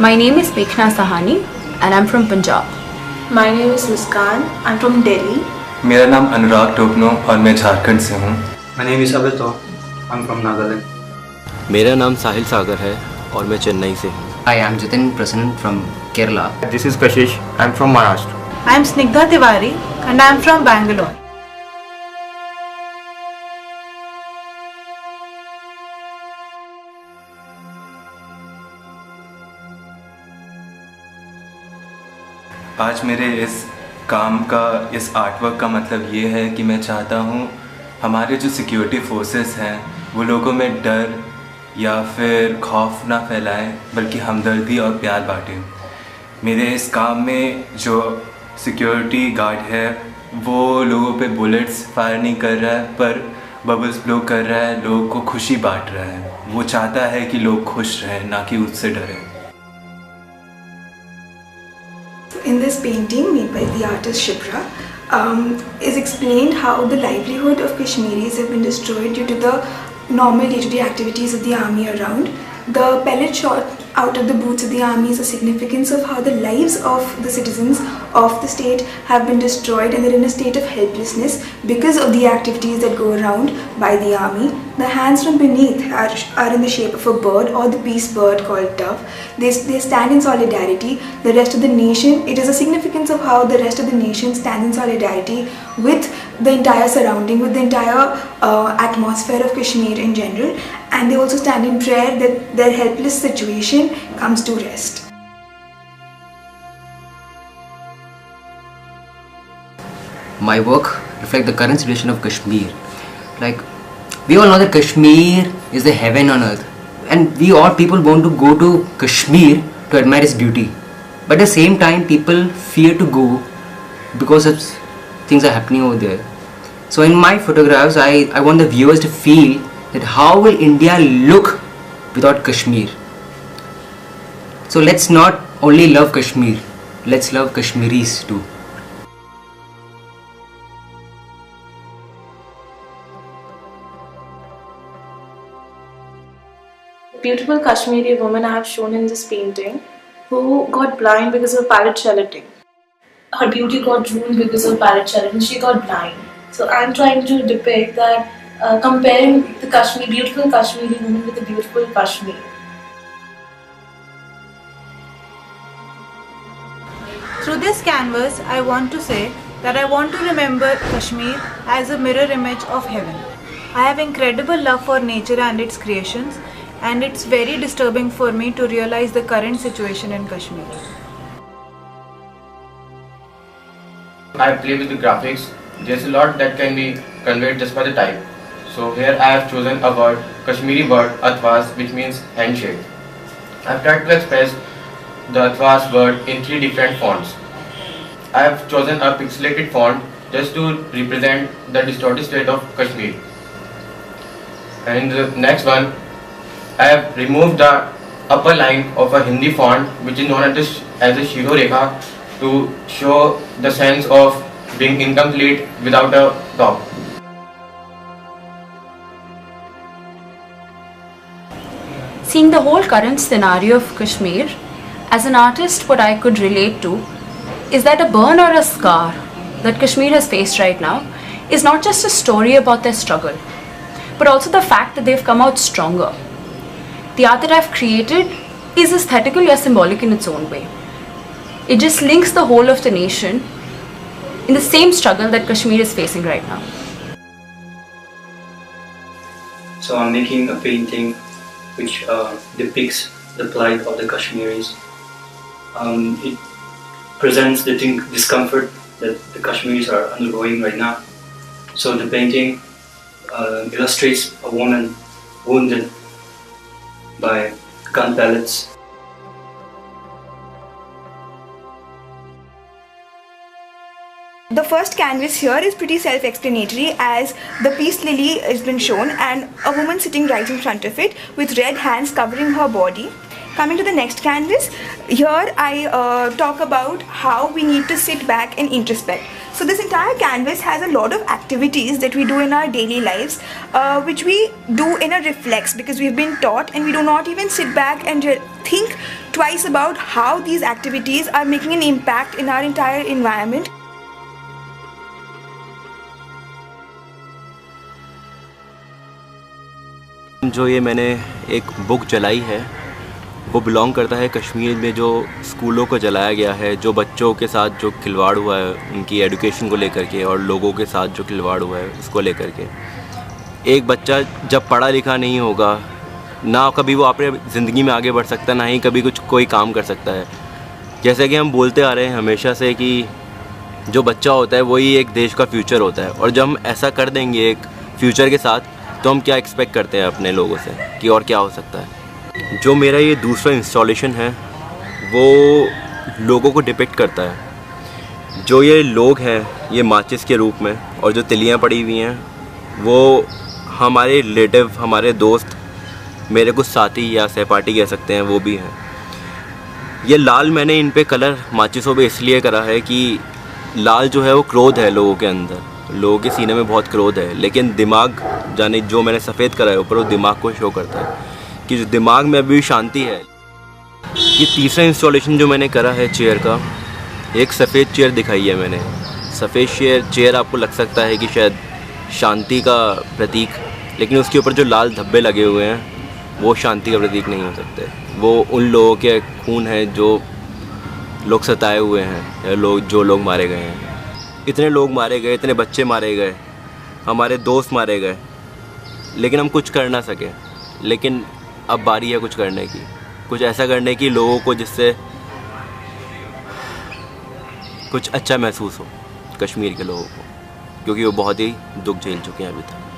My name is Meghna Sahani and I'm from Punjab. My name is Muskan. I'm from Delhi. मेरा नाम अनुराग टोपनो और मैं झारखंड से हूँ. My name is Abhito. I'm from Nagaland. मेरा नाम साहिल सागर है और मैं चेन्नई से हूँ. Hi, I'm Jitin Prasannan from Kerala. This is Kashish. I'm from Maharashtra. I'm Snigdha Tiwari and I'm from Bangalore. आज मेरे इस काम का, इस आर्टवर्क का मतलब ये है कि मैं चाहता हूँ हमारे जो सिक्योरिटी फोर्सेस हैं वो लोगों में डर या फिर खौफ ना फैलाएं, बल्कि हमदर्दी और प्यार बांटें. मेरे इस काम में जो सिक्योरिटी गार्ड है वो लोगों पे बुलेट्स फायर नहीं कर रहा है, पर बबल्स ब्लो कर रहा है, लोगों को खुशी बांट रहा है. वो चाहता है कि लोग खुश रहें, ना कि उससे डरें. In this painting made by the artist Shipra, is explained how the livelihood of Kashmiris have been destroyed due to the normal day-to-day activities of the army around. The pellet shot out of the boots of the army is a significance of how the lives of the citizens of the state have been destroyed, and they're in a state of helplessness because of the activities that go around by the army. The hands from beneath are in the shape of a bird, or the peace bird called dove. They stand in solidarity. The rest of the nation, it is a significance of how the rest of the nation stands in solidarity with the entire surrounding, with the entire atmosphere of Kashmir in general, and they also stand in prayer that their helpless situation comes to rest. My work reflects the current situation of Kashmir. Like, we all know that Kashmir is the heaven on earth, and we all people want to go to Kashmir to admire its beauty. But at the same time, people fear to go because of things are happening over there. So in my photographs, I want the viewers to feel that how will India look without Kashmir. So let's not only love Kashmir, let's love Kashmiris too. Beautiful Kashmiri woman I have shown in this painting, who got blind because of palette shellating. Her beauty got ruined because of palette shellating. She got blind. So I am trying to depict that, comparing the beautiful Kashmiri woman with the beautiful Kashmir. Through this canvas, I want to say that I want to remember Kashmir as a mirror image of heaven. I have incredible love for nature and its creations, and it's very disturbing for me to realize the current situation in Kashmir. I play with the graphics. There's a lot that can be conveyed just by the type. So here I have chosen a word, Kashmiri word Athwas, which means handshake. I've tried to express the Athwas word in 3 different fonts. I have chosen a pixelated font just to represent the distorted state of Kashmir. And the next one, I have removed the upper line of a Hindi font, which is known as a Shiro Rekha, to show the sense of being incomplete without a top. Seeing the whole current scenario of Kashmir, as an artist, what I could relate to is that a burn or a scar that Kashmir has faced right now is not just a story about their struggle, but also the fact that they've come out stronger. The art that I've created is aesthetical yet symbolic in its own way. It just links the whole of the nation in the same struggle that Kashmir is facing right now. So I'm making a painting which depicts the plight of the Kashmiris. It presents the discomfort that the Kashmiris are undergoing right now. So the painting illustrates a woman wounded by gun pellets. The first canvas here is pretty self-explanatory, as the peace lily has been shown and a woman sitting right in front of it with red hands covering her body. Coming to the next canvas, here I talk about how we need to sit back and introspect. So this entire canvas has a lot of activities that we do in our daily lives, which we do in a reflex, because we've been taught and we do not even sit back and think twice about how these activities are making an impact in our entire environment. जो ये मैंने एक book जलाई है वो belong करता है कश्मीर में जो स्कूलों को जलाया गया है, जो बच्चों के साथ जो खिलवाड़ हुआ है उनकी एजुकेशन को लेकर के, और लोगों के साथ जो खिलवाड़ हुआ है उसको लेकर के। एक बच्चा जब पढ़ा लिखा नहीं होगा, ना कभी वो अपने ज़िंदगी में आगे बढ़ सकता, ना ही कभी कोई काम कर सकता है। जैसे कि हम बोलते आ रहे हैं हमेशा से कि जो बच्चा होता है वही एक देश का फ्यूचर होता है, और जब हम ऐसा कर देंगे एक फ्यूचर के साथ तो हम क्या एक्सपेक्ट करते हैं अपने लोगों से कि और क्या हो सकता है। जो मेरा ये दूसरा इंस्टॉलेशन है वो लोगों को डिपिक्ट करता है। जो ये लोग हैं ये माचिस के रूप में, और जो तिलियाँ पड़ी हुई हैं वो हमारे रिलेटिव, हमारे दोस्त, मेरे कुछ साथी या सहपाठी कह सकते हैं, वो भी हैं। ये लाल मैंने इन पे कलर माचिसों पे इसलिए करा है कि लाल जो है वो क्रोध है लोगों के अंदर, लोगों के सीने में बहुत क्रोध है, लेकिन दिमाग जाने जो मैंने सफ़ेद करा है ऊपर वो दिमाग को शो करता है कि जो दिमाग में अभी शांति है। ये तीसरा इंस्टॉलेशन जो मैंने करा है चेयर का, एक सफ़ेद चेयर दिखाई है मैंने। सफ़ेद चेयर आपको लग सकता है कि शायद शांति का प्रतीक, लेकिन उसके ऊपर जो लाल धब्बे लगे हुए हैं वो शांति का प्रतीक नहीं हो सकते। वो उन लोगों के खून है जो लोग सताए हुए हैं, या जो लोग मारे गए हैं। इतने लोग मारे गए, इतने बच्चे मारे गए, हमारे दोस्त मारे गए, लेकिन हम कुछ कर ना सके। लेकिन अब बारी है कुछ करने की, कुछ ऐसा करने की लोगों को जिससे कुछ अच्छा महसूस हो कश्मीर के लोगों को, क्योंकि वो बहुत ही दुख झेल चुके हैं अभी तक।